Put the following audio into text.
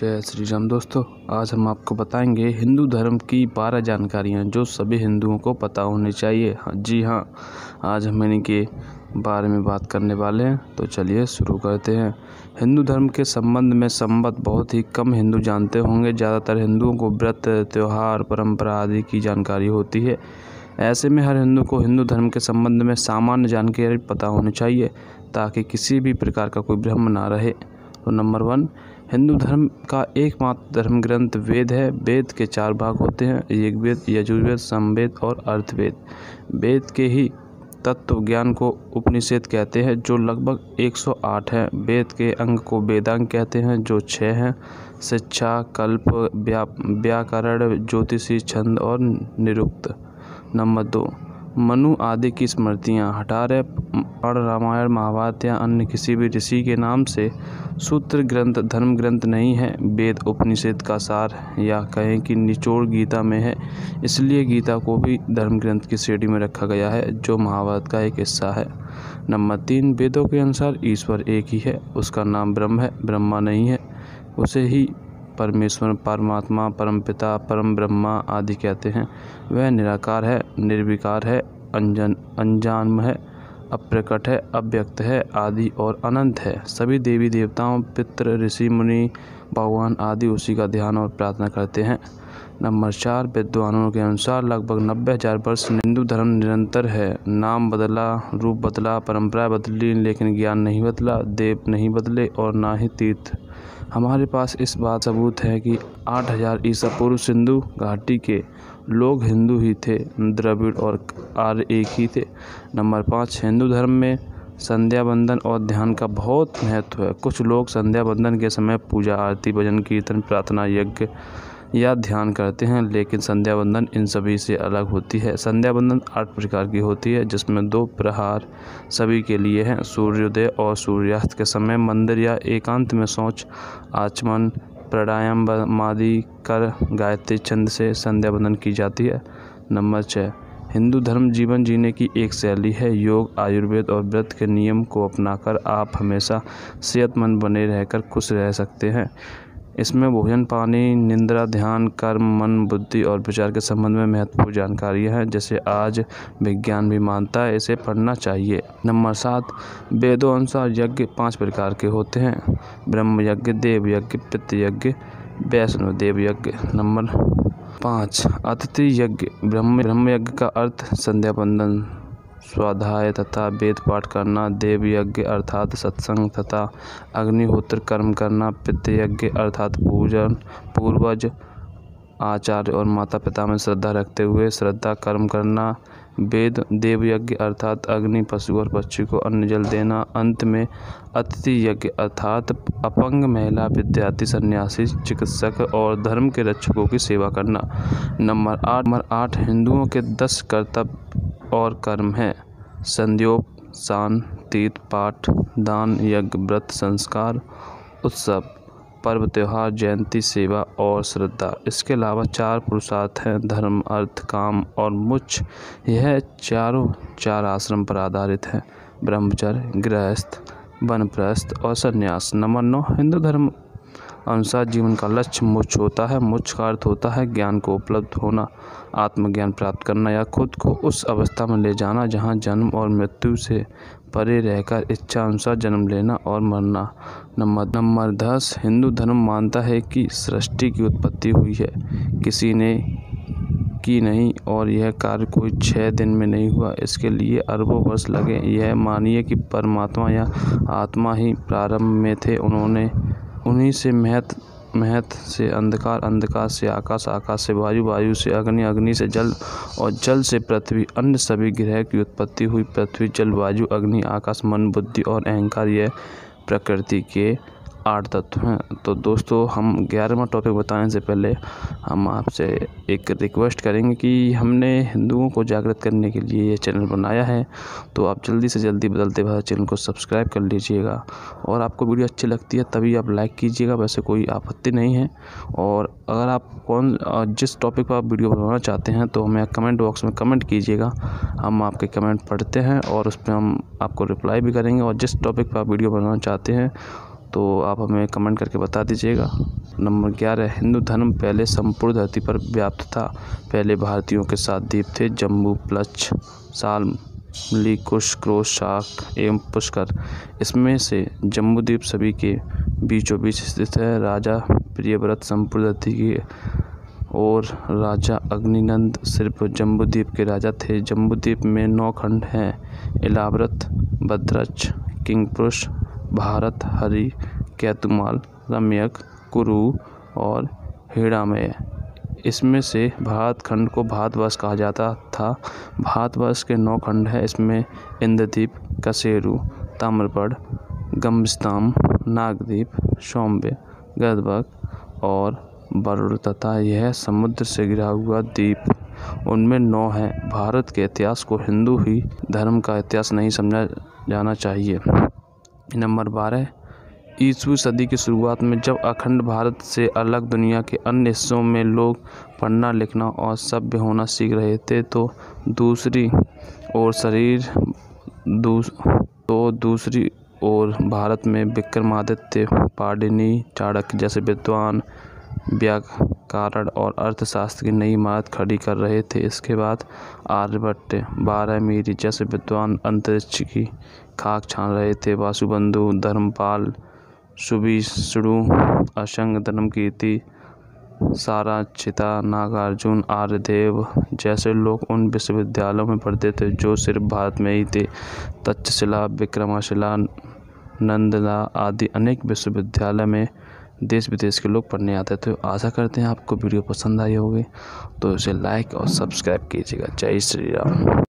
जय श्री राम दोस्तों। आज हम आपको बताएंगे हिंदू धर्म की 12 जानकारियाँ जो सभी हिंदुओं को पता होनी चाहिए। जी हाँ, आज हम इन्हीं के बारे में बात करने वाले हैं। तो चलिए शुरू करते हैं। हिंदू धर्म के संबंध में संबत बहुत ही कम हिंदू जानते होंगे। ज़्यादातर हिंदुओं को व्रत, त्यौहार, परंपरा आदि की जानकारी होती है। ऐसे में हर हिंदू को हिंदू धर्म के संबंध में सामान्य जानकारी पता होनी चाहिए ताकि किसी भी प्रकार का कोई भ्रम ना रहे। तो नंबर 1, हिंदू धर्म का एकमात्र धर्म ग्रंथ वेद है। वेद के 4 भाग होते हैं: ऋग्वेद, यजुर्वेद, सामवेद और अर्थवेद। वेद के ही तत्व ज्ञान को उपनिषद कहते हैं जो लगभग 108 हैं। वेद के अंग को वेदांग कहते हैं जो 6 हैं: शिक्षा, कल्प, व्याकरण, ज्योतिषी, छंद और निरुक्त। नंबर 2, मनु आदि की स्मृतियाँ हटा रहे और रामायण, महाभारत या अन्य किसी भी ऋषि के नाम से सूत्र ग्रंथ धर्म ग्रंथ नहीं है। वेद उपनिषद का सार या कहें कि निचोड़ गीता में है, इसलिए गीता को भी धर्म ग्रंथ की श्रेणी में रखा गया है जो महाभारत का एक हिस्सा है। नंबर 3, वेदों के अनुसार ईश्वर एक ही है, उसका नाम ब्रह्म है, ब्रह्मा नहीं है। उसे ही परमेश्वर, परमात्मा, परमपिता, परम ब्रह्मा आदि कहते हैं। वह निराकार है, निर्विकार है, अनजान है, अप्रकट है, अव्यक्त है, आदि और अनंत है। सभी देवी देवताओं, पितृ, ऋषि, मुनि, भगवान आदि उसी का ध्यान और प्रार्थना करते हैं। नंबर 4, विद्वानों के अनुसार लगभग 90,000 वर्ष हिंदू धर्म निरंतर है। नाम बदला, रूप बदला, परंपरा बदली, लेकिन ज्ञान नहीं बदला, देव नहीं बदले और ना ही तीर्थ। हमारे पास इस बात सबूत है कि 8000 ईसा पूर्व सिंधु घाटी के लोग हिंदू ही थे, द्रविड़ और आर्य एक ही थे। नंबर 5, हिंदू धर्म में संध्या वंदन और ध्यान का बहुत महत्व है। कुछ लोग संध्या वंदन के समय पूजा, आरती, भजन, कीर्तन, प्रार्थना, यज्ञ या ध्यान करते हैं, लेकिन संध्या वंदन इन सभी से अलग होती है। संध्या वंदन 8 प्रकार की होती है जिसमें 2 प्रहार सभी के लिए हैं: सूर्योदय और सूर्यास्त के समय मंदिर या एकांत में शौच, आचमन, प्राणायाम आदि कर गायत्री छंद से संध्या वंदन की जाती है। नंबर 6, हिंदू धर्म जीवन जीने की एक शैली है। योग, आयुर्वेद और व्रत के नियम को अपनाकर आप हमेशा सेहतमंद बने रहकर खुश रह सकते हैं। इसमें भोजन, पानी, निंद्रा, ध्यान, कर्म, मन, बुद्धि और विचार के संबंध में महत्वपूर्ण जानकारियाँ हैं जिसे आज विज्ञान भी मानता है। इसे पढ़ना चाहिए। नंबर 7, वेदों अनुसार यज्ञ 5 प्रकार के होते हैं: ब्रह्म यज्ञ, देव यज्ञ, पितृ यज्ञ, वैष्णव देव यज्ञ। नंबर 5, अतिथि यज्ञ। ब्रह्म यज्ञ का अर्थ संध्या वंदन, स्वाध्याय तथा वेद पाठ करना। देव यज्ञ अर्थात सत्संग तथा अग्निहोत्र कर्म करना। पितृ यज्ञ अर्थात पूजन, पूर्वज, आचार्य और माता पिता में श्रद्धा रखते हुए श्रद्धा कर्म करना। देव यज्ञ अर्थात अग्नि, पशु और पक्षी को अन्न जल देना। अंत में अतिथि यज्ञ अर्थात अपंग, महिला, विद्यार्थी, सन्यासी, चिकित्सक और धर्म के रक्षकों की सेवा करना। नंबर 8, हिंदुओं के 10 कर्तव्य और कर्म हैं: संध्योप, सान, तीर्थ, पाठ, दान, यज्ञ, व्रत, संस्कार, उत्सव, पर्व, त्योहार, जयंती, सेवा और श्रद्धा। इसके अलावा 4 पुरुषार्थ हैं: धर्म, अर्थ, काम और मोक्ष। यह चारों 4 आश्रम पर आधारित हैं: ब्रह्मचर्य, गृहस्थ, वानप्रस्थ और संन्यास। नंबर 9, हिंदू धर्म अनुसार जीवन का लक्ष्य मोक्ष होता है। मोक्ष का अर्थ होता है ज्ञान को उपलब्ध होना, आत्मज्ञान प्राप्त करना या खुद को उस अवस्था में ले जाना जहां जन्म और मृत्यु से परे रहकर इच्छा अनुसार जन्म लेना और मरना। नंबर 10, हिंदू धर्म मानता है कि सृष्टि की उत्पत्ति हुई है, किसी ने की नहीं, और यह कार्य कोई 6 दिन में नहीं हुआ, इसके लिए अरबों वर्ष लगे। यह मानिए कि परमात्मा या आत्मा ही प्रारंभ में थे, उन्हीं से महत से अंधकार, अंधकार से आकाश, आकाश से वायु, वायु से अग्नि, अग्नि से जल और जल से पृथ्वी, अन्य सभी ग्रह की उत्पत्ति हुई। पृथ्वी, जल, वायु, अग्नि, आकाश, मन, बुद्धि और अहंकार यह प्रकृति के 8 तत्व हैं। तो दोस्तों, हम 11वां टॉपिक बताने से पहले हम आपसे एक रिक्वेस्ट करेंगे कि हमने हिंदुओं को जागृत करने के लिए ये चैनल बनाया है, तो आप जल्दी से जल्दी बदलते भारत चैनल को सब्सक्राइब कर लीजिएगा। और आपको वीडियो अच्छी लगती है तभी आप लाइक कीजिएगा, वैसे कोई आपत्ति नहीं है। और अगर आप जिस टॉपिक पर आप वीडियो बनवाना चाहते हैं तो हमें कमेंट बॉक्स में कमेंट कीजिएगा, हम आपके कमेंट पढ़ते हैं और उस पर हम आपको रिप्लाई भी करेंगे। और जिस टॉपिक पर आप वीडियो बनवाना चाहते हैं तो आप हमें कमेंट करके बता दीजिएगा। नंबर 11, हिंदू धर्म पहले संपूर्ण धरती पर व्याप्त था। पहले भारतीयों के 7 द्वीप थे, जम्मू, प्लच, साल्म, कुश, क्रोश, शाक एवं पुष्कर। इसमें से जम्बू द्वीप सभी के बीचों बीच स्थित है। राजा प्रियव्रत संपूर्ण धरती की और राजा अग्निनंद सिर्फ जम्बू द्वीप के राजा थे। जम्बू द्वीप में 9 खंड हैं, इलाव्रत, भद्रच, किंगपुरुष, भारत, हरि, कैतुमाल, रम्यक, कुरु और हिडामय। इसमें से भारत खंड को भारतवर्ष कहा जाता था। भारतवर्ष के 9 खंड हैं। इसमें इंद्रद्वीप, कसेरू, ताम्रपड़, गम्बस्ताम, नागद्वीप, शोम्बे, गदबक और वरुण तथा यह समुद्र से घिरा हुआ द्वीप। उनमें 9 हैं। भारत के इतिहास को हिंदू ही धर्म का इतिहास नहीं समझा जाना चाहिए। नंबर 12, ईसवीं सदी की शुरुआत में जब अखंड भारत से अलग दुनिया के अन्य हिस्सों में लोग पढ़ना लिखना और सभ्य होना सीख रहे थे तो दूसरी ओर भारत में विक्रमादित्य, पाणिनि, चाणक्य जैसे विद्वान व्याकरण और अर्थशास्त्र की नई इमारत खड़ी कर रहे थे। इसके बाद आर्यभट्ट, बारहमीरी जैसे विद्वान अंतरिक्ष की खाक छान रहे थे। वासुबंधु, धर्मपाल, सुबीसुडु, अशंग, धर्मकीर्ति, साराचिता, नागार्जुन, आर्यदेव जैसे लोग उन विश्वविद्यालयों में पढ़ते थे जो सिर्फ भारत में ही थे। तक्षशिला, विक्रमशिला, नंदला आदि अनेक विश्वविद्यालय में देश विदेश के लोग पढ़ने आते थे। आशा करते हैं आपको वीडियो पसंद आई होगी, तो इसे लाइक और सब्सक्राइब कीजिएगा। जय श्री राम।